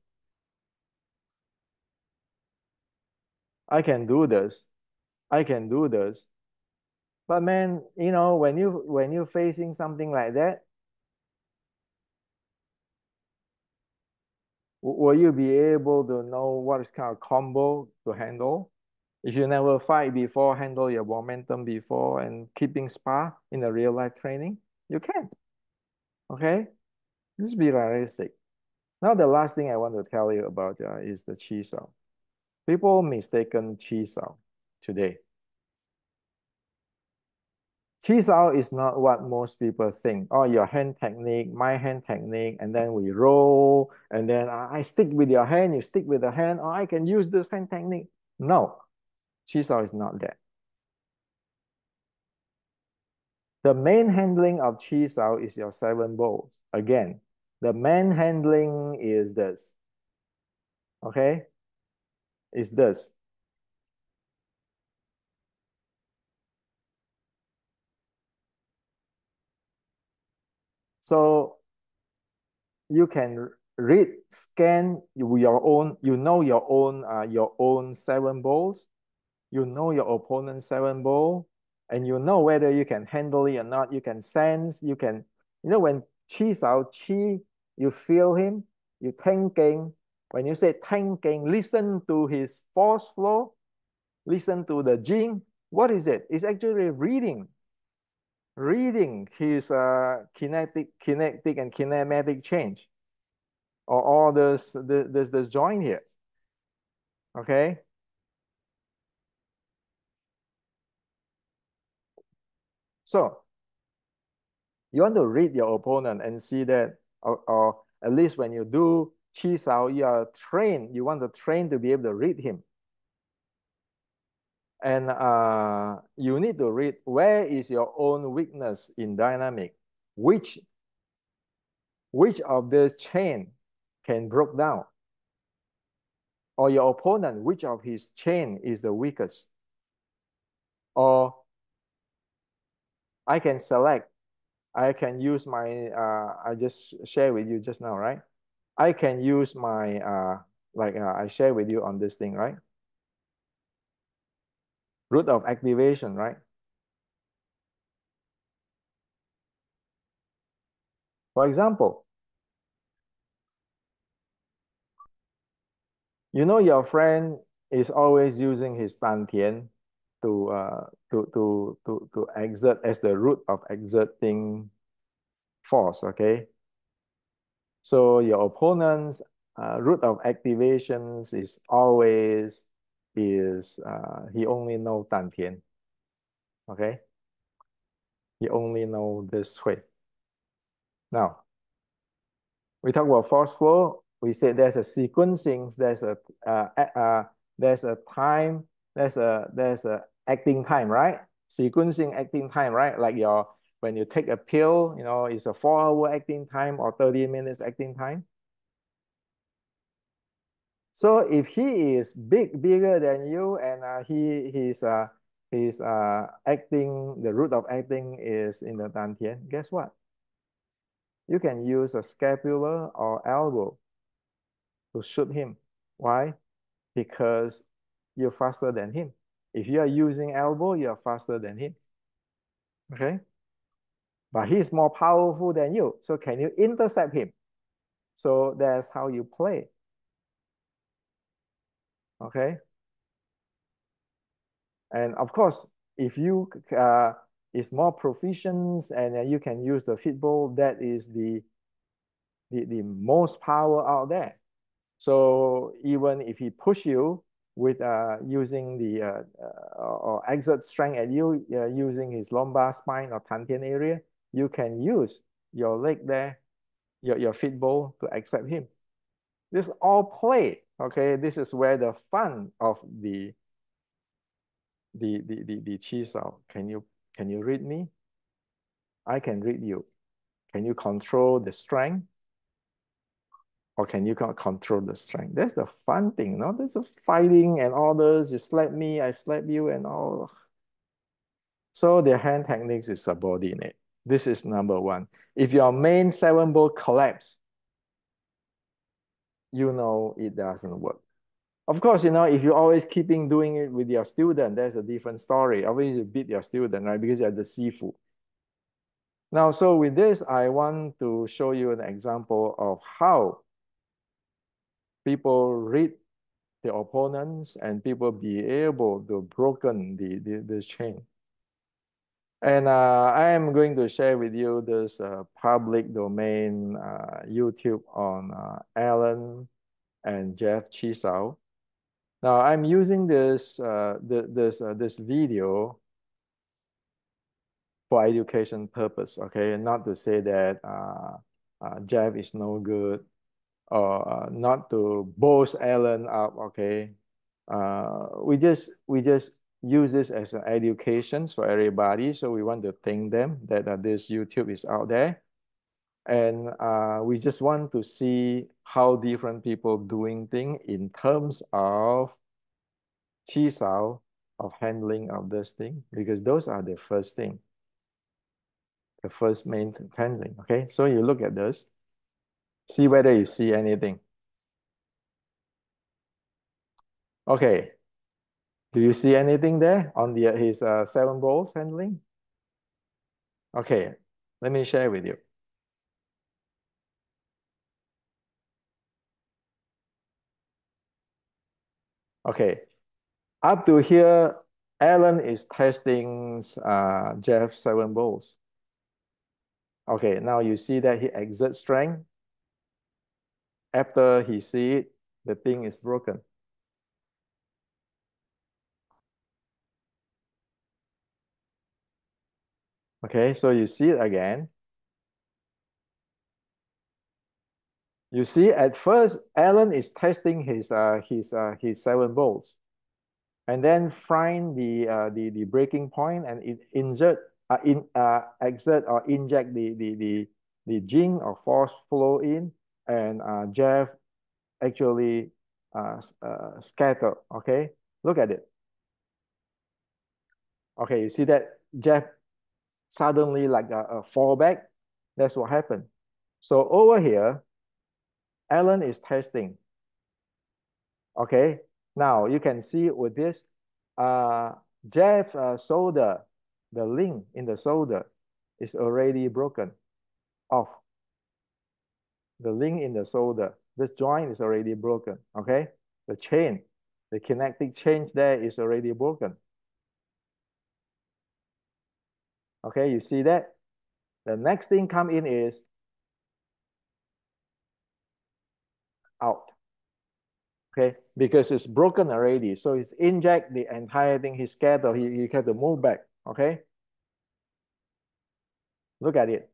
I can do this. I can do this. But man, when you're facing something like that, will you be able to know what is kind of combo to handle? If you never fight before, handle your momentum before, and keeping spar in a real life training, you can. Okay, just be realistic. Now, the last thing I want to tell you about is the chi sao. People mistaken chi sao today. Chi sao is not what most people think. Oh, your hand technique, my hand technique, and then we roll, and then I stick with your hand, you stick with the hand. Oh, I can use this hand technique. No, chi sao is not that. The main handling of chi sao is your seven bowls. Again, the main handling is this. Okay, is this. So you can read, scan your own. Your own seven bowls. You know your opponent's seven ball, and you know whether you can handle it or not. You can sense. When chi sao chi, you feel him. You thinking. When you say thinking, listen to his force flow. Listen to the jing. What is it? It's actually reading his kinetic and kinematic change, or all this joint here. Okay. So you want to read your opponent and see that, or at least when you do chi sao, you are trained. You want to train to be able to read him. And you need to read where is your own weakness in dynamic. Which of this chain can broke down? Or your opponent, which of his chain is the weakest? Or I can select, I can use my, I just share with you just now, right? I can use my, I share with you on this thing, right? Root of activation, right? For example, your friend is always using his dantian to exert as the root of exerting force, okay? So your opponent's root of activations is always he only know dantian, okay? He only know this way. Now, we talk about force flow. We say there's a sequencing, there's a time, there's a acting time, right? Sequencing acting time, right? Like when you take a pill, it's a 4-hour acting time or 30 minutes acting time. So if he is bigger than you, and he's acting, the root of acting is in the dantian, guess what? You can use a scapula or elbow to shoot him. Why? Because you're faster than him. If you are using elbow, you're faster than him. Okay? But he's more powerful than you. So can you intercept him? So that's how you play. Okay. And of course, if you is more proficient and you can use the fitball, that is the most power out there. So even if he push you with using the or exert strength at you using his lumbar spine or tantian area, you can use your leg there, your fitball to accept him. This all play. Okay, this is where the fun of the cheese out. Can you read me? I can read you. Can you control the strength? Or can you control the strength? That's the fun thing, no? There's a fighting and all this. You slap me, I slap you, and all. So the hand techniques is subordinate. This is number one. If your main seven ball collapse, you know it doesn't work. Of course, if you're always keeping doing it with your student, that's a different story. Always you beat your student, right? Because you're the sifu. Now, so with this, I want to show you an example of how people read the opponents and people be able to broken the chain. And I am going to share with you this public domain YouTube on Alan and Jeff Chisao. Now I'm using this video for education purpose. Okay, not to say that Jeff is no good or not to boast Alan up. Okay, we just use this as an education for everybody. So we want to thank them that this YouTube is out there, and we just want to see how different people doing things in terms of chisao of handling of this thing, because those are the first thing, the first main handling. Okay, so you look at this, see whether you see anything. Okay, do you see anything there on his seven balls handling? Okay, let me share with you. Okay, up to here, Alan is testing Jeff's seven balls. Okay, now you see that he exerts strength. After he see it, the thing is broken. Okay, so you see it again. You see, at first, Alan is testing his seven balls, and then find the breaking point, and it exert or inject the jing or force flow in, and Jeff actually scatter. Okay, look at it. Okay, you see that Jeff suddenly like a fall back. That's what happened. So over here, Alan is testing. Okay, now you can see with this, Jeff shoulder, the link in the shoulder is already broken off. The link in the shoulder, this joint is already broken. Okay, the chain, the kinetic chain there is already broken. Okay, you see that? The next thing come in is out. Okay, because it's broken already. So it's inject the entire thing. He's scared or he had to move back. Okay, look at it.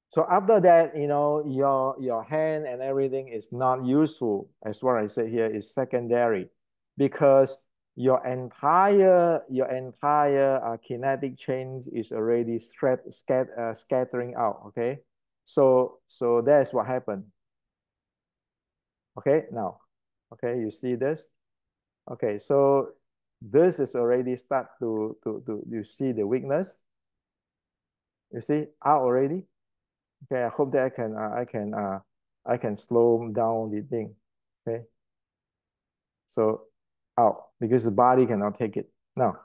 So after that, your hand and everything is not useful. As what I said here is secondary, because your entire kinetic change is already scattering out. Okay, so that's what happened. Okay, now, okay, you see this. Okay, so this is already start to you see the weakness. You see out already. Okay, I hope that I can slow down the thing. Okay, so out because the body cannot take it. Now,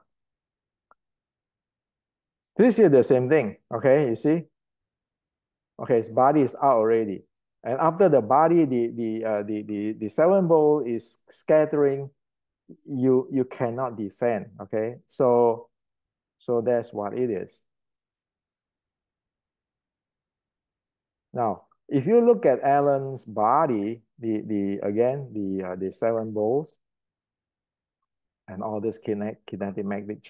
this is the same thing. Okay, you see. Okay, his body is out already. And after the body, the seven ball is scattering, you cannot defend. Okay, so that's what it is. Now, if you look at Alan's body, the again the seven balls and all this kinematic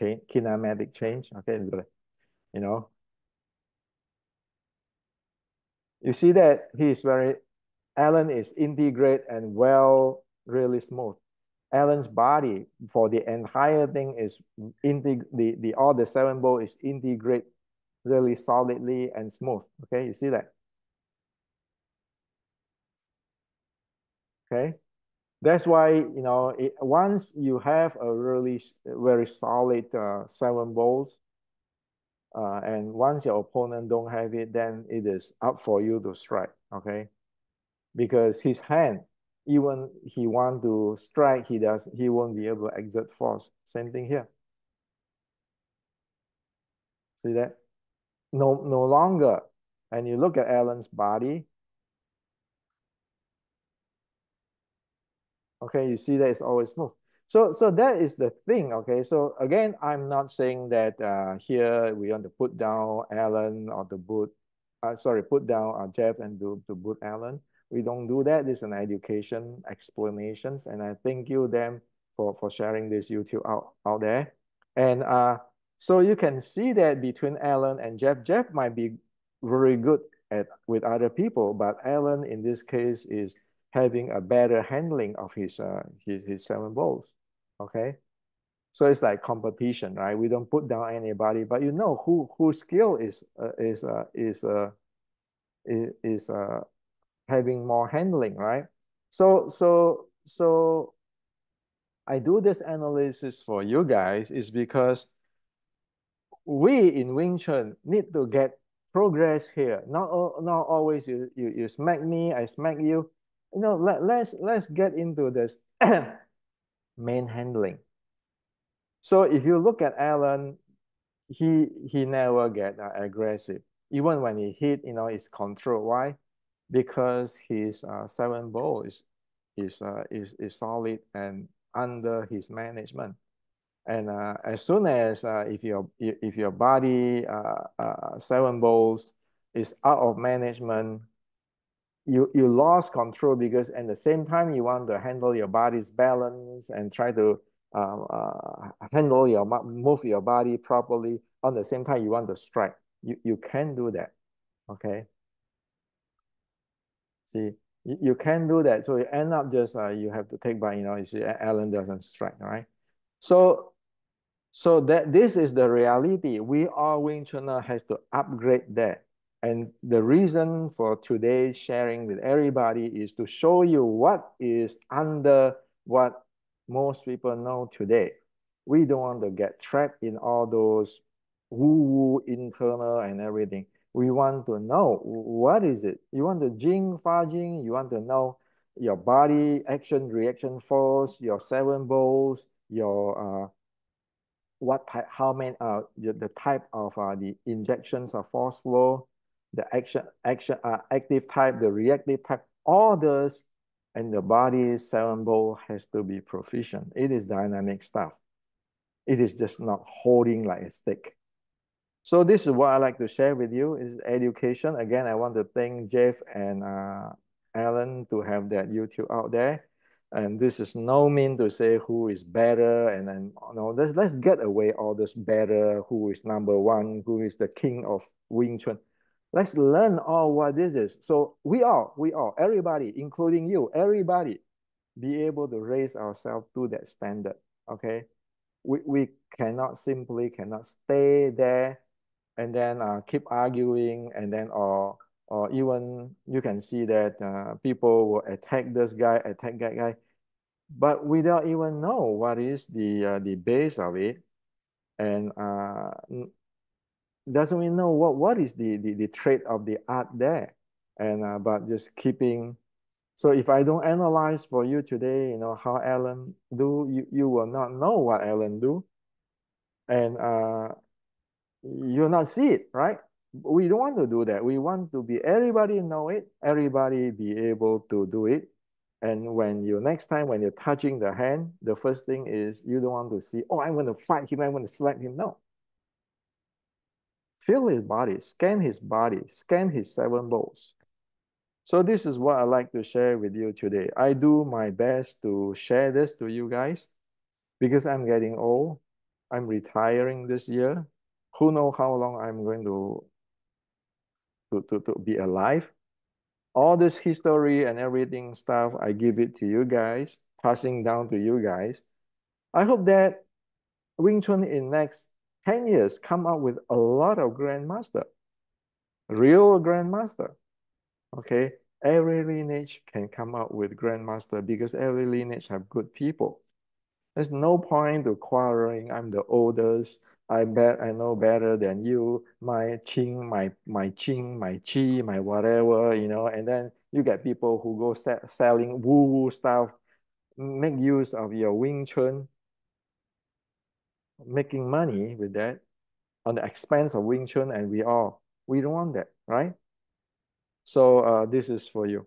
change. Okay, you know, you see that he's very Alan is integrate and well, really smooth. Alan's body for the entire thing is the all the seven ball is integrate really solidly and smooth. Okay, you see that? Okay, that's why once you have a really very solid seven balls, and once your opponent don't have it, then it is up for you to strike. Okay, because his hand, even he want to strike, he won't be able to exert force. Same thing here. See that? No longer. And you look at Alan's body. Okay, you see that it's always smooth. So that is the thing. Okay, so again, I'm not saying that here we want to put down Alan or to boot, sorry, put down Jeff and to boot Alan. We don't do that. This is an education explanations, and I thank you them for sharing this YouTube out there. And so you can see that between Alan and Jeff might be very good at with other people, but Alan in this case is having a better handling of his seven balls. Okay, so it's like competition, right? We don't put down anybody, but you know whose skill is having more handling, right? So I do this analysis for you guys is because we in Wing Chun need to get progress here. Not always you smack me, I smack you. Let's get into this main handling. So if you look at Alan, he never get aggressive. Even when he hit, it's controlled. Why? Because his seven ball is solid and under his management. And as soon as if your body seven balls is out of management, you lost control because at the same time you want to handle your body's balance and try to handle move your body properly. On the same time, you want to strike. You can do that. Okay. See, you can do that. So you end up just you have to take by you see Alan doesn't strike, all right? So that this is the reality. We all Wing Chunner has to upgrade that. And the reason for today's sharing with everybody is to show you what is under what most people know today. We don't want to get trapped in all those woo-woo internal and everything. We want to know what is it. You want to Jing, Fajin, you want to know your body action, reaction force, your seven balls, your what type, how many, the type of the injections of force flow, the active type, the reactive type, all those, and the body's seven ball has to be proficient. It is dynamic stuff. It is just not holding like a stick. So this is what I like to share with you is education. Again, I want to thank Jeff and Alan to have that YouTube out there. And this is no mean to say who is better. And then let's get away all this better, who is number one, who is the king of Wing Chun. Let's learn all what this is. So we all, everybody, including you, everybody, be able to raise ourselves to that standard. Okay. We cannot stay there and then keep arguing, and then or even you can see that people will attack this guy, attack that guy, but we don't even know what is the base of it, and doesn't we know what is the trait of the art there, and but just keeping. So if I don't analyze for you today, how Alan do, you will not know what Alan do, and you'll not see it, right? we don't want to do that. We want to be everybody know it, everybody be able to do it. And when you next time when you're touching the hand, the first thing is you don't want to see, oh, I'm going to fight him, I'm going to slap him. No. Feel his body, scan his seven balls. So this is what I like to share with you today. I do my best to share this to you guys because I'm getting old. I'm retiring this year. Who knows how long I'm going to be alive. All this history and everything stuff, I give it to you guys, passing down to you guys. I hope that Wing Chun in next 10 years come out with a lot of grandmaster, real grandmaster. Okay, every lineage can come out with grandmaster because every lineage have good people. There's no point to quarreling. I'm the oldest. I bet I know better than you. My ching, my ching, my chi, my whatever, And then you get people who go selling woo-woo stuff, make use of your Wing Chun, making money with that on the expense of Wing Chun, and we don't want that, right? So this is for you.